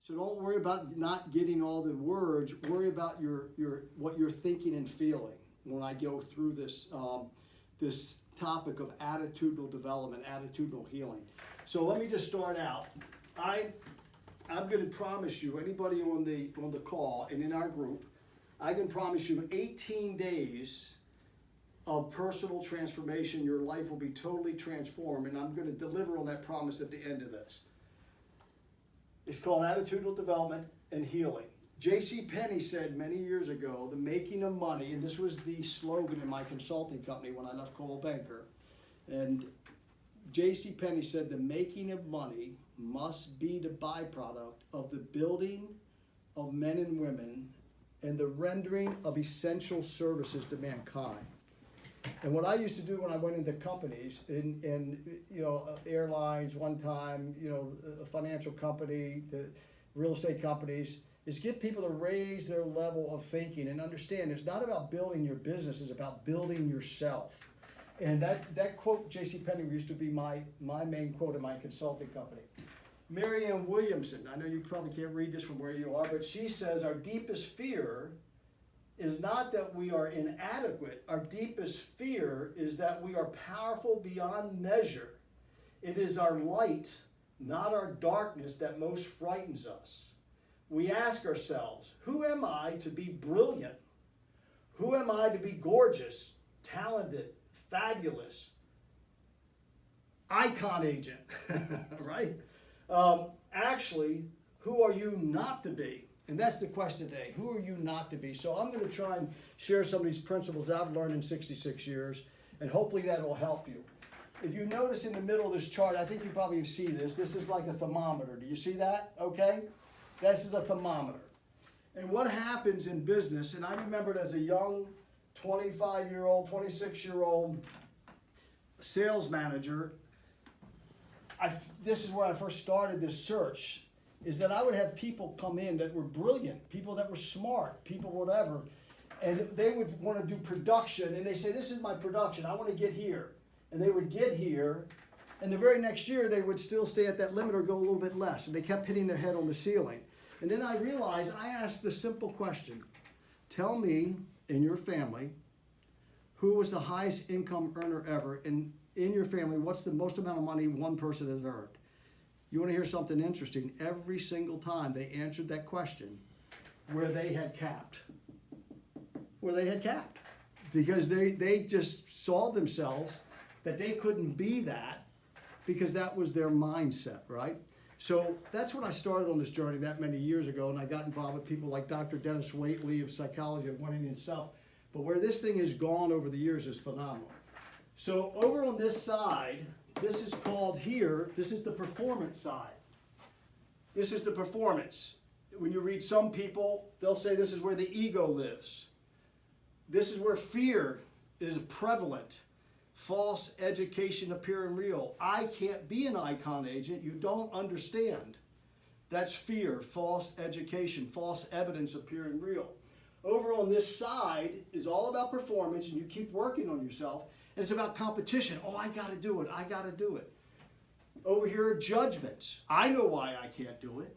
So don't worry about not getting all the words. Worry about what you're thinking and feeling when I go through this this topic of attitudinal development, attitudinal healing. So let me just start out. I'm going to promise you, anybody on the call and in our group, I can promise you 18 days of personal transformation. Your life will be totally transformed, and I'm going to deliver on that promise at the end of this. It's called attitudinal development and healing. J.C. Penney said many years ago, the making of money, and this was the slogan in my consulting company when I left Coldwell Banker, and J.C. Penney said the making of money must be the byproduct of the building of men and women and the rendering of essential services to mankind. And what I used to do when I went into companies, in airlines one time, a financial company, the real estate companies, is get people to raise their level of thinking and understand it's not about building your business, it's about building yourself. And that quote, J.C. Penney, used to be my main quote in my consulting company. Marianne Williamson, I know you probably can't read this from where you are, but she says our deepest fear is not that we are inadequate. Our deepest fear is that we are powerful beyond measure. It is our light, not our darkness, that most frightens us. We ask ourselves, who am I to be brilliant? Who am I to be gorgeous, talented, fabulous? Icon agent, right? Actually, who are you not to be? And that's the question today. Who are you not to be? So I'm going to try and share some of these principles I've learned in 66 years, and hopefully that will help you. If you notice in the middle of this chart, I think you probably see this. This is like a thermometer. Do you see that? Okay? This is a thermometer. And what happens in business, and I remember it as a young 25-year-old, 26-year-old sales manager, this is where I first started this search, is that I would have people come in that were brilliant, people that were smart, people whatever, and they would want to do production, and they say, this is my production, I want to get here. And they would get here, and the very next year they would still stay at that limit or go a little bit less, and they kept hitting their head on the ceiling. And then I realized, I asked the simple question, tell me in your family, who was the highest income earner ever, and in your family, what's the most amount of money one person has earned? You want to hear something interesting? Every single time they answered that question, where they had capped. Where they had capped. Because they just saw themselves that they couldn't be that because that was their mindset, right? So that's when I started on this journey that many years ago, and I got involved with people like Dr. Dennis Waitley of Psychology of Winning and Self. But where this thing has gone over the years is phenomenal. So over on this side, this is called here, this is the performance side. This is the performance. When you read some people, they'll say this is where the ego lives. This is where fear is prevalent. False education appearing real. I can't be an icon agent. You don't understand. That's fear, false education, false evidence appearing real. Over on this side is all about performance, and you keep working on yourself. And it's about competition. Oh, I got to do it. I got to do it. Over here are judgments. I know why I can't do it.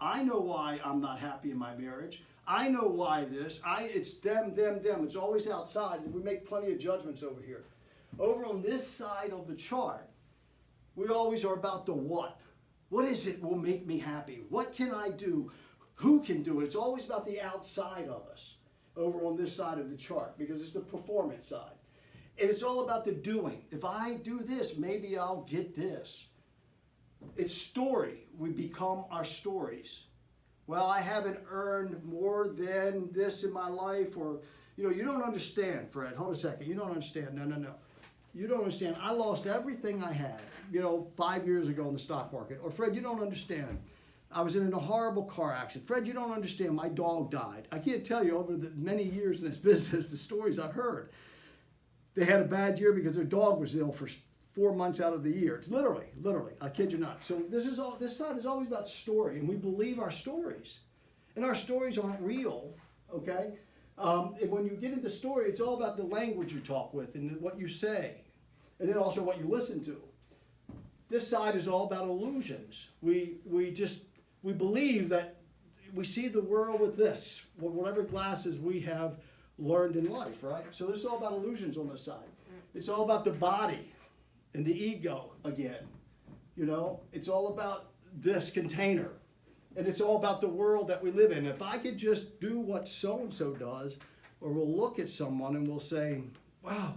I know why I'm not happy in my marriage. I know why this. It's them, them, them. It's always outside, and we make plenty of judgments over here. Over on this side of the chart, we always are about the what. What is it will make me happy? What can I do? Who can do it? It's always about the outside of us over on this side of the chart because it's the performance side. And it's all about the doing. If I do this, maybe I'll get this. It's story. We become our stories. Well, I haven't earned more than this in my life, or, you don't understand, Fred. Hold a second. You don't understand. No. You don't understand. I lost everything I had, 5 years ago in the stock market. Or, Fred, you don't understand. I was in a horrible car accident. Fred, you don't understand. My dog died. I can't tell you over the many years in this business the stories I've heard. They had a bad year because their dog was ill for 4 months out of the year. It's literally, I kid you not. So this side is always about story, and we believe our stories. And our stories aren't real, okay? And when you get into story, it's all about the language you talk with and what you say, and then also what you listen to. This side is all about illusions. We just we believe that we see the world with this, whatever glasses we have learned in life, right? So this is all about illusions on this side. It's all about the body and the ego again. You know, it's all about this container. And it's all about the world that we live in. If I could just do what so-and-so does, or we'll look at someone and we'll say, wow,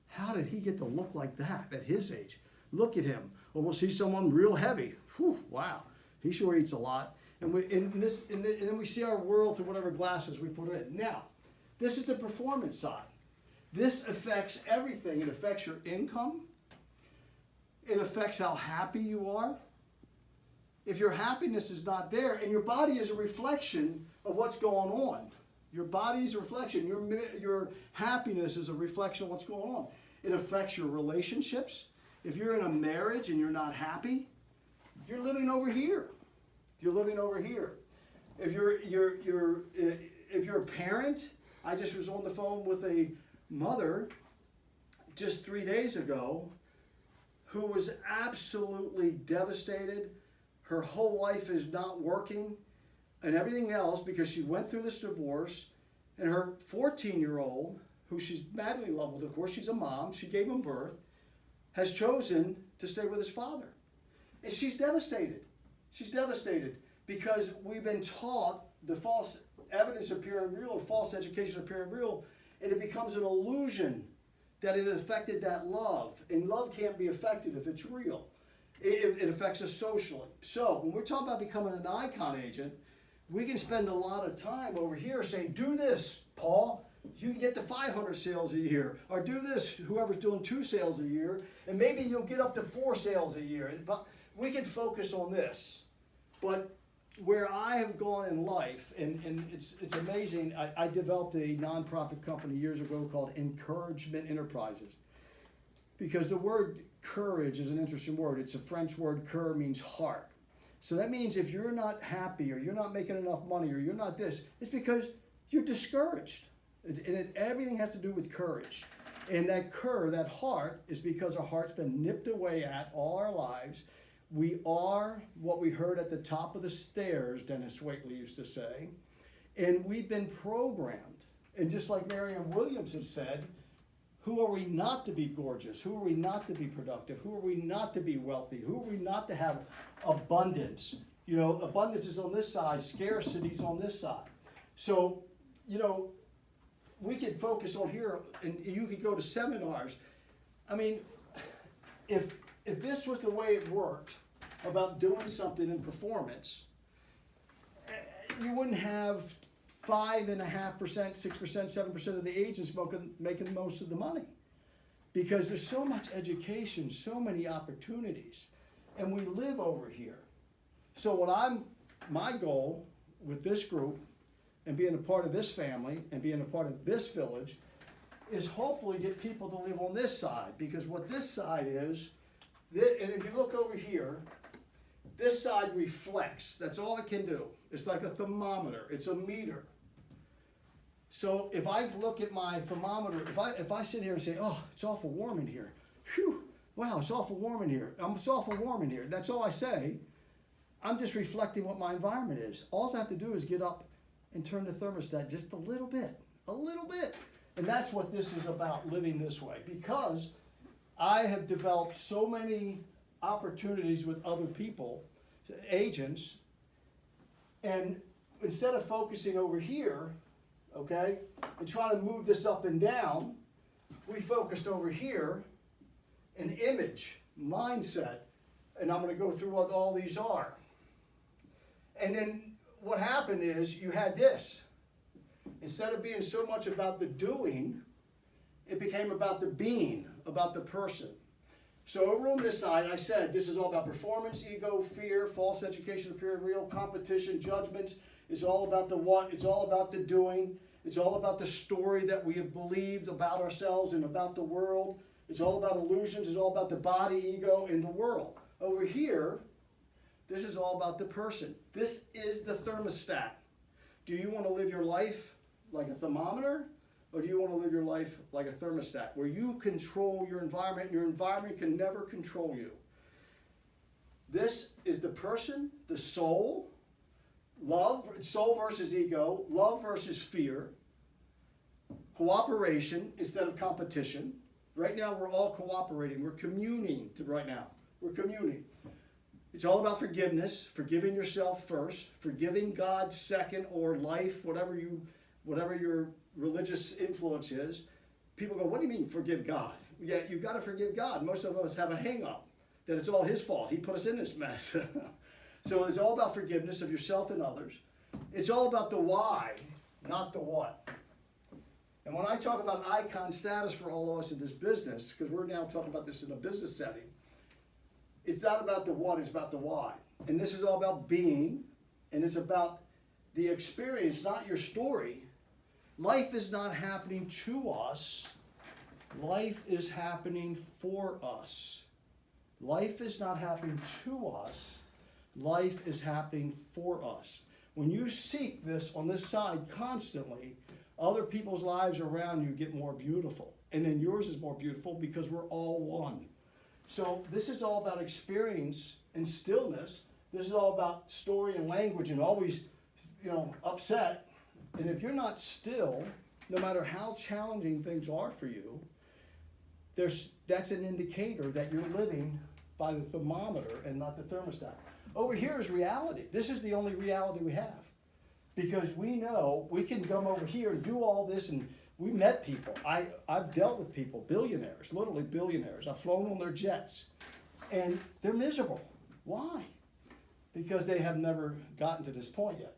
how did he get to look like that at his age? Look at him. Or we'll see someone real heavy. Whew, wow, he sure eats a lot. And then we see our world through whatever glasses we put in. Now, this is the performance side. This affects everything. It affects your income. It affects how happy you are. If your happiness is not there, and your body is a reflection of what's going on. Your body is a reflection. Your happiness is a reflection of what's going on. It affects your relationships. If you're in a marriage and you're not happy, you're living over here. You're living over here. If you're a parent, I just was on the phone with a mother just 3 days ago who was absolutely devastated. Her whole life is not working and everything else because she went through this divorce, and her 14-year-old, who she's madly in love with, of course, she's a mom, she gave him birth, has chosen to stay with his father. And she's devastated. She's devastated because we've been taught the false evidence appearing real, or false education appearing real, and it becomes an illusion that it affected that love. And love can't be affected if it's real. It affects us socially. So when we're talking about becoming an icon agent, we can spend a lot of time over here saying, do this, Paul. You can get to 500 sales a year. Or do this, whoever's doing 2 sales a year, and maybe you'll get up to 4 sales a year. But we can focus on this. But where I have gone in life, and it's amazing, I developed a nonprofit company years ago called Encouragement Enterprises. Because the word courage is an interesting word. It's a French word, cœur means heart. So that means if you're not happy, or you're not making enough money, or you're not this, it's because you're discouraged. And everything has to do with courage. And that cœur, that heart, is because our heart's been nipped away at all our lives. We are what we heard at the top of the stairs, Dennis Waitley used to say. And we've been programmed. And just like Marianne Williams had said, who are we not to be gorgeous? Who are we not to be productive? Who are we not to be wealthy? Who are we not to have abundance? You know, abundance is on this side, scarcity is on this side. So, you know, we could focus on here, and you could go to seminars. I mean, if this was the way it worked about doing something in performance, you wouldn't have 5.5%, 6%, 7% of the agents making most of the money. Because there's so much education, so many opportunities, and we live over here. So my goal with this group, and being a part of this family, and being a part of this village, is hopefully get people to live on this side. Because what this side is, and if you look over here, this side reflects. That's all it can do. It's like a thermometer. It's a meter. So if I look at my thermometer, if I sit here and say, oh, it's awful warm in here. Whew, wow, it's awful warm in here. It's awful warm in here. That's all I say. I'm just reflecting what my environment is. All I have to do is get up and turn the thermostat just a little bit. And that's what this is about, living this way. Because I have developed so many opportunities with other people, agents, and instead of focusing over here, okay, and trying to move this up and down, we focused over here, an image, mindset, and I'm going to go through what all these are. And then what happened is you had this. Instead of being so much about the doing, it became about the being, about the person. So over on this side, I said this is all about performance, ego, fear, false education appearing real, competition, judgments. It's all about the what, it's all about the doing. It's all about the story that we have believed about ourselves and about the world. It's all about illusions. It's all about the body, ego, and the world. Over here, this is all about the person. This is the thermostat. Do you want to live your life like a thermometer, or do you want to live your life like a thermostat, where you control your environment and your environment can never control you? This is the person, the soul, love, soul versus ego, love versus fear, cooperation instead of competition. Right now, we're all cooperating. We're communing right now. We're communing. It's all about forgiveness, forgiving yourself first, forgiving God second, or life, whatever your religious influence is. People go, what do you mean forgive God? Yeah, you've got to forgive God. Most of us have a hang-up that it's all his fault. He put us in this mess. So it's all about forgiveness of yourself and others. It's all about the why, not the what. And when I talk about icon status for all of us in this business, because we're now talking about this in a business setting, it's not about the what, it's about the why. And this is all about being, and it's about the experience, not your story. Life is not happening to us. Life is happening for us. Life is not happening to us. Life is happening for us. When you seek this on this side constantly, other people's lives around you get more beautiful. And then yours is more beautiful because we're all one. So this is all about experience and stillness. This is all about story and language and always, upset. And if you're not still, no matter how challenging things are for you, that's an indicator that you're living by the thermometer and not the thermostat. Over here is reality. This is the only reality we have. Because we know we can come over here and do all this, and we met people. I've dealt with people, billionaires, literally billionaires. I've flown on their jets, and they're miserable. Why? Because they have never gotten to this point yet.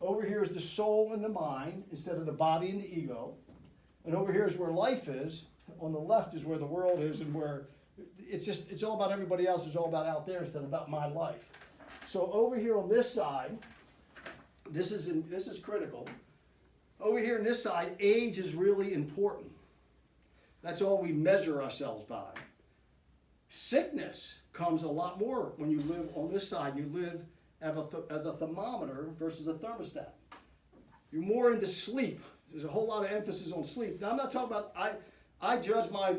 Over here is the soul and the mind instead of the body and the ego. And over here is where life is. On the left is where the world is, and where it's all about everybody else. It's all about out there instead of about my life. So over here on this side, this is critical. Over here on this side, age is really important. That's all we measure ourselves by. Sickness comes a lot more when you live on this side. You live as a thermometer versus a thermostat. You're more into sleep. There's a whole lot of emphasis on sleep. Now, I'm not talking about, I judge my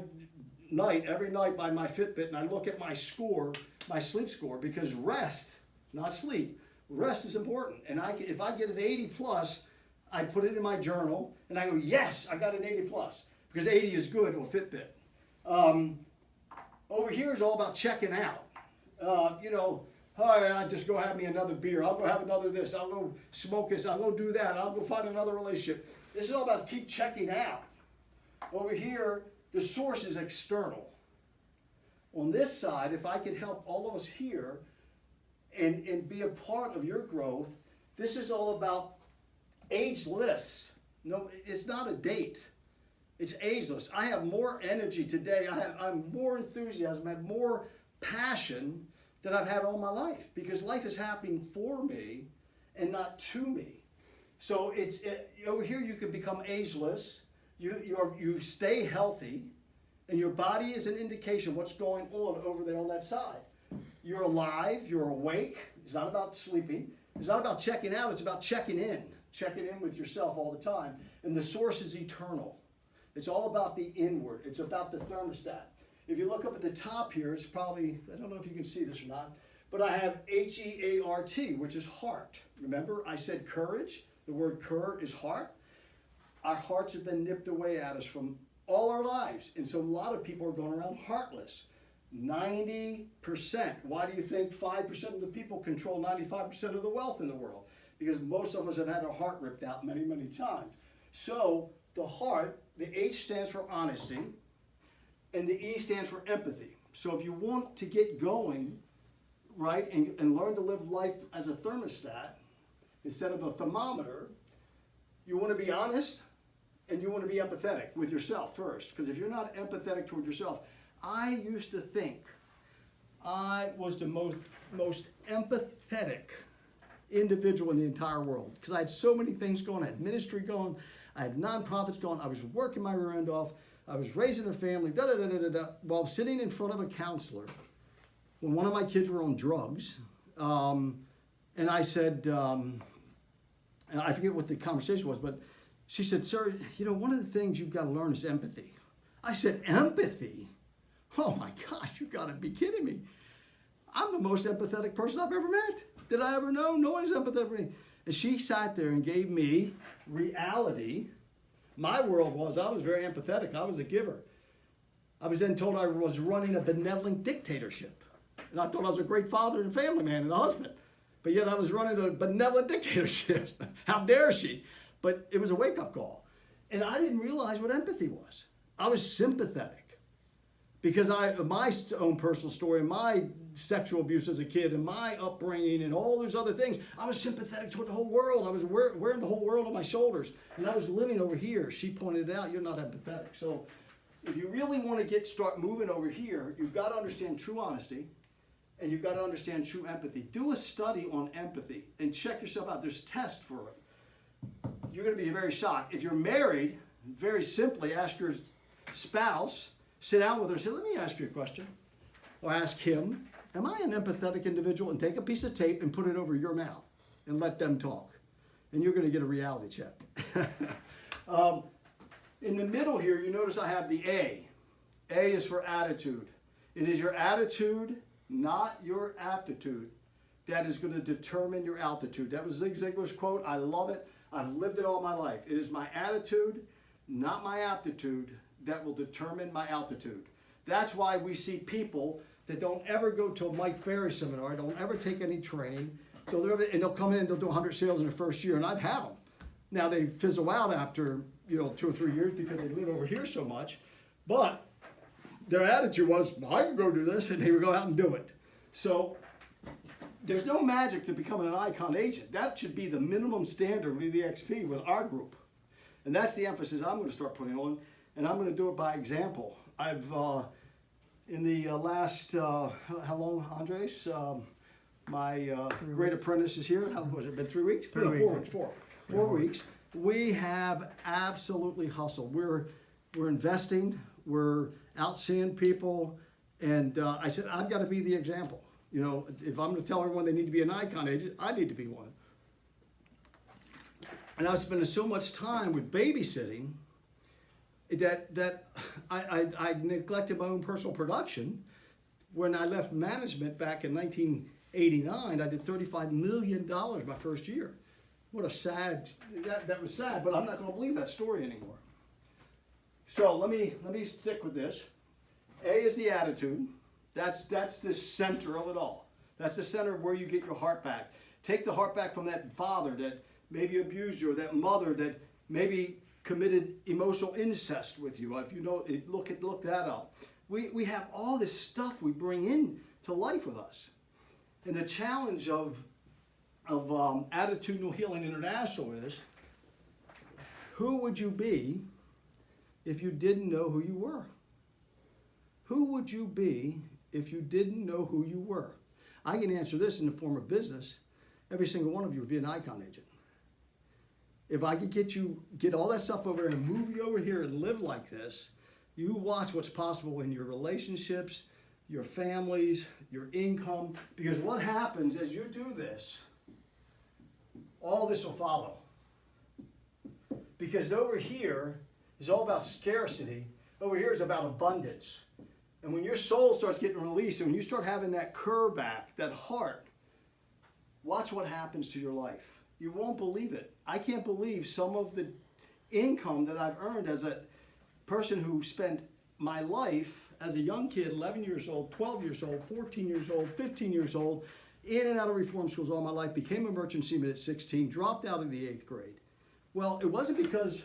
night, every night by my Fitbit, and I look at my score, my sleep score, because rest, not sleep, rest is important. And if I get an 80 plus, I put it in my journal, and I go, yes, I got an 80 plus, because 80 is good on Fitbit. Over here is all about checking out. I just go have me another beer. I'll go have another this. I'll go smoke this. I'll go do that. I'll go find another relationship. This is all about keep checking out. Over here, the source is external. On this side, if I could help all of us here and be a part of your growth, this is all about ageless. No, it's not a date. It's ageless. I have more energy today. I'm more enthusiasm. I have more passion than I've had all my life, because life is happening for me and not to me. So over here you can become ageless. You stay healthy, and your body is an indication of what's going on over there on that side. You're alive. You're awake. It's not about sleeping. It's not about checking out. It's about checking in with yourself all the time. And the source is eternal. It's all about the inward. It's about the thermostat. If you look up at the top here, it's probably, I don't know if you can see this or not, but I have H-E-A-R-T, which is heart. Remember, I said courage. The word cur is heart. Our hearts have been nipped away at us from all our lives. And so a lot of people are going around heartless. 90%. Why do you think 5% of the people control 95% of the wealth in the world? Because most of us have had our heart ripped out many, many times. So the heart, the H stands for honesty, and the E stands for empathy. So if you want to get going, right, and learn to live life as a thermostat instead of a thermometer, you want to be honest and you want to be empathetic with yourself first. Because if you're not empathetic toward yourself, I used to think I was the most empathetic individual in the entire world, because I had so many things going. I had ministry going, I had nonprofits going, I was working my rear end off, I was raising a family, while sitting in front of a counselor when one of my kids were on drugs. And I said, and I forget what the conversation was, but she said, sir, one of the things you've got to learn is empathy. I said, empathy? Oh my gosh, you've got to be kidding me. I'm the most empathetic person I've ever met. Did I ever know? No one's empathetic for me. And she sat there and gave me reality. My world was, I was very empathetic. I was a giver. I was then told I was running a benevolent dictatorship. And I thought I was a great father and family man and a husband. But yet I was running a benevolent dictatorship. How dare she? But it was a wake-up call. And I didn't realize what empathy was. I was sympathetic. Because my own personal story, my sexual abuse as a kid, and my upbringing, and all those other things, I was sympathetic toward the whole world. I was wearing the whole world on my shoulders. And I was living over here. She pointed out, you're not empathetic. So if you really want to start moving over here, you've got to understand true honesty. And you've got to understand true empathy. Do a study on empathy and check yourself out. There's tests for it. You're going to be very shocked. If you're married, very simply ask your spouse, sit down with her and say, let me ask you a question. Or ask him, am I an empathetic individual? And take a piece of tape and put it over your mouth and let them talk. And you're going to get a reality check. In the middle here, you notice I have the A. A is for attitude. It is your attitude, not your aptitude, that is going to determine your altitude. That was Zig Ziglar's quote. I love it. I've lived it all my life. It is my attitude, not my aptitude, that will determine my altitude. That's why we see people that don't ever go to a Mike Ferry seminar, don't ever take any training, and they'll come in and they'll do 100 sales in the first year, and I've had them. Now they fizzle out after 2 or 3 years because they live over here so much, but their attitude was, I can go do this, and they would go out and do it. So there's no magic to becoming an icon agent. That should be the minimum standard with the XP with our group. And that's the emphasis I'm going to start putting on, and I'm going to do it by example. I've, in the last, how long, Andres? My great apprentice is here. How was it? Been 3 weeks? 4 weeks. 4 weeks. We have absolutely hustled. We're investing. We're out seeing people, and I said, I've got to be the example. If I'm going to tell everyone they need to be an icon agent, I need to be one. And I was spending so much time with babysitting that I neglected my own personal production. When I left management back in 1989, I did $35 million my first year. What a sad, that was sad, but I'm not going to believe that story anymore. So let me stick with this. A is the attitude. That's the center of it all. That's the center of where you get your heart back. Take the heart back from that father that maybe abused you, or that mother that maybe committed emotional incest with you. If you know, look that up. We have all this stuff we bring in to life with us. And the challenge of Attitudinal Healing International is, who would you be if you didn't know who you were? Who would you be if you didn't know who you were? I can answer this in the form of business. Every single one of you would be an icon agent. If I could get all that stuff over there and move you over here and live like this, you watch what's possible in your relationships, your families, your income. Because what happens as you do this, all this will follow. Because over here is all about scarcity. Over here is about abundance. And when your soul starts getting released, and when you start having that curve back, that heart, watch what happens to your life. You won't believe it. I can't believe some of the income that I've earned as a person who spent my life as a young kid, 11 years old, 12 years old, 14 years old, 15 years old, in and out of reform schools all my life, became a merchant seaman at 16, dropped out of the 8th grade. Well, it wasn't because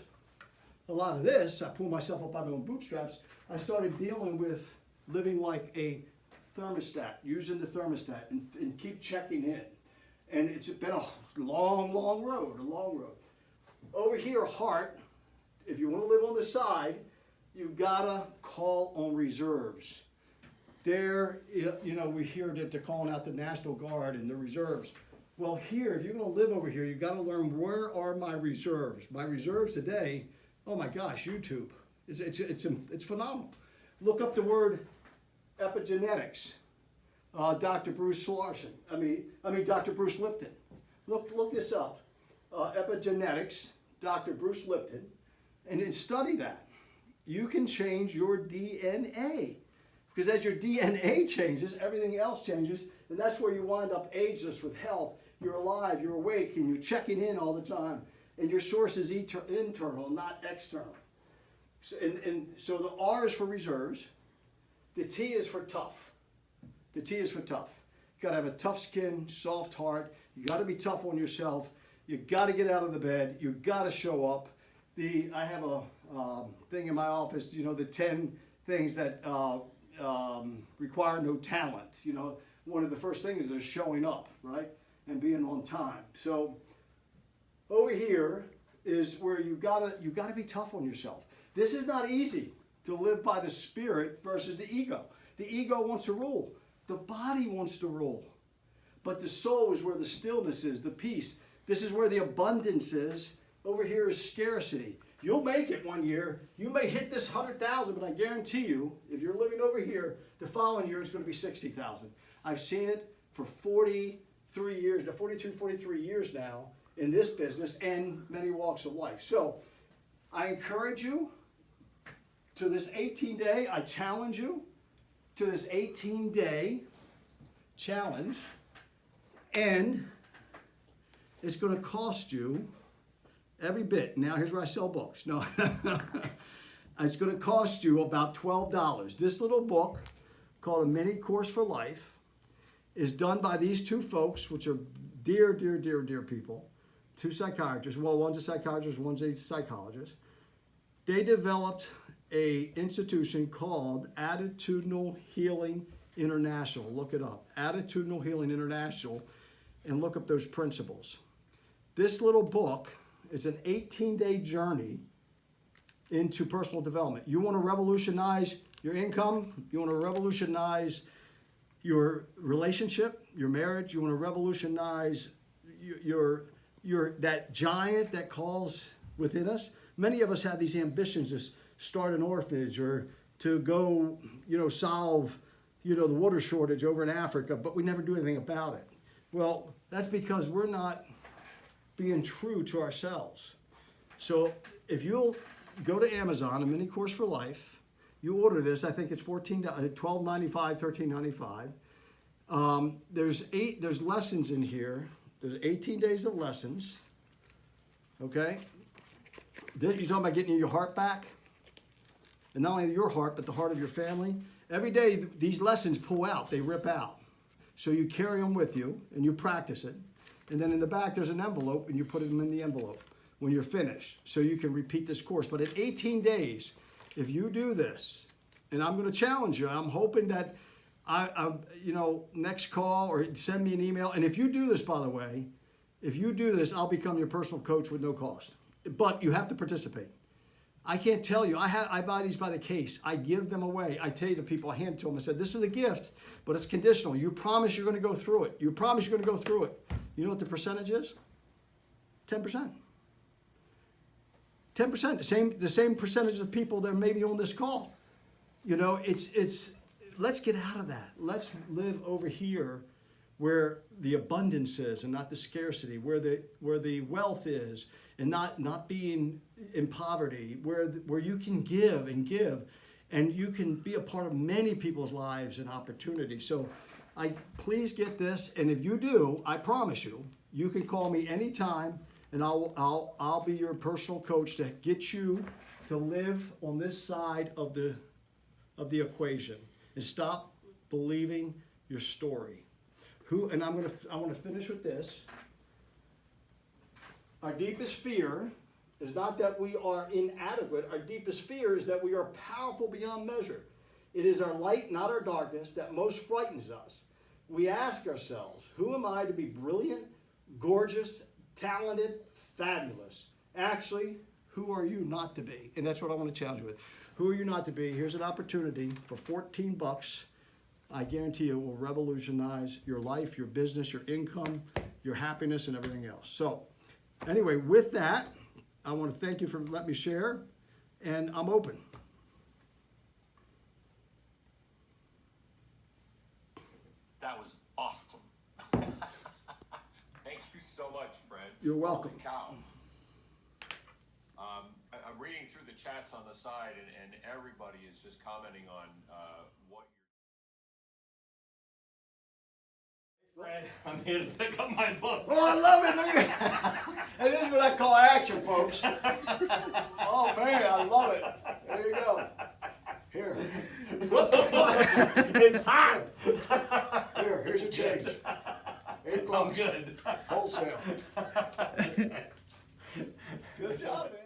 a lot of this, I pulled myself up by my own bootstraps. I started dealing with living like a thermostat, using the thermostat and keep checking in. And it's been a long road. Over here, heart, if you want to live on the side, you've got to call on reserves. There, we hear that they're calling out the National Guard and the reserves. Well, here, if you're going to live over here, you've got to learn, where are my reserves? My reserves today, oh my gosh, YouTube. It's phenomenal. Look up the word epigenetics. Dr. Bruce Larson. Dr. Bruce Lipton. Look this up. Epigenetics, Dr. Bruce Lipton, and then study that. You can change your DNA. Because as your DNA changes, everything else changes, and that's where you wind up ageless with health. You're alive, you're awake, and you're checking in all the time. And your source is internal, not external. So the R is for reserves. The T is for tough. The T is for tough. You gotta have a tough skin, soft heart. You gotta be tough on yourself. You gotta get out of the bed. You gotta show up. I have a thing in my office, you know, the 10 things that require no talent. You know, one of the first things is showing up, right? And being on time. So over here is where you gotta be tough on yourself. This is not easy to live by the spirit versus the ego. The ego wants to rule. The body wants to rule. But the soul is where the stillness is, the peace. This is where the abundance is. Over here is scarcity. You'll make it one year. You may hit this 100,000, but I guarantee you, if you're living over here, the following year it's going to be 60,000. I've seen it for 43 years, 42, 43 years now in this business and many walks of life. So I encourage you to this 18-day, I challenge you to this 18-day challenge, and it's going to cost you every bit. Now here's where I sell books. No, it's going to cost you about $12. This little book called A Mini Course for Life is done by these two folks, which are dear, dear, dear, dear people. Two psychiatrists. Well, one's a psychiatrist, one's a psychologist. They developed a institution called Attitudinal Healing International. Look it up. Attitudinal Healing International, and look up those principles. This little book is an 18-day journey into personal development. You want to revolutionize your income? You want to revolutionize your relationship, your marriage? You want to revolutionize your that giant that calls within us? Many of us have these ambitions to start an orphanage or to go, solve, the water shortage over in Africa, but we never do anything about it. Well, that's because we're not being true to ourselves. So if you'll go to Amazon, A Mini Course for Life, you order this. I think it's $12.95, $13.95. There's lessons in here. There's 18 days of lessons. Okay? Then you're talking about getting your heart back. And not only your heart, but the heart of your family. Every day, these lessons pull out. They rip out. So you carry them with you, and you practice it. And then in the back, there's an envelope, and you put them in the envelope when you're finished. So you can repeat this course. But in 18 days, if you do this, and I'm going to challenge you, I'm hoping that next call or send me an email. And if you do this, by the way, if you do this, I'll become your personal coach with no cost. But you have to participate. I can't tell you. I buy these by the case. I give them away. I tell you to people, I hand it to them. I said, this is a gift, but it's conditional. You promise you're going to go through it. You promise you're going to go through it. You know what the percentage is? 10%. 10%. The same percentage of people that may be on this call. It's let's get out of that. Let's live over here where the abundance is and not the scarcity, where the wealth is and not being in poverty, where you can give and you can be a part of many people's lives and opportunities. So please get this, and if you do, I promise you, you can call me anytime, and I'll be your personal coach to get you to live on this side of the equation and stop believing your story. I want to finish with this. Our deepest fear is not that we are inadequate. Our deepest fear is that we are powerful beyond measure. It is our light, not our darkness, that most frightens us. We ask ourselves, who am I to be brilliant, gorgeous, talented, fabulous? Actually, who are you not to be? And that's what I want to challenge you with. Who are you not to be? Here's an opportunity for $14. I guarantee you it will revolutionize your life, your business, your income, your happiness, and everything else. So anyway, with that, I want to thank you for letting me share, and I'm open. That was awesome. Thank you so much, Fred. You're welcome. Holy cow. I'm reading through the chats on the side, and everybody is just commenting on Fred, I'm here to pick up my book. Oh, I love it. Look at that. And this is what I call action, folks. Oh, man, I love it. There you go. Here. It's hot. Here's your change. $8. I'm good. Wholesale. Good job, man.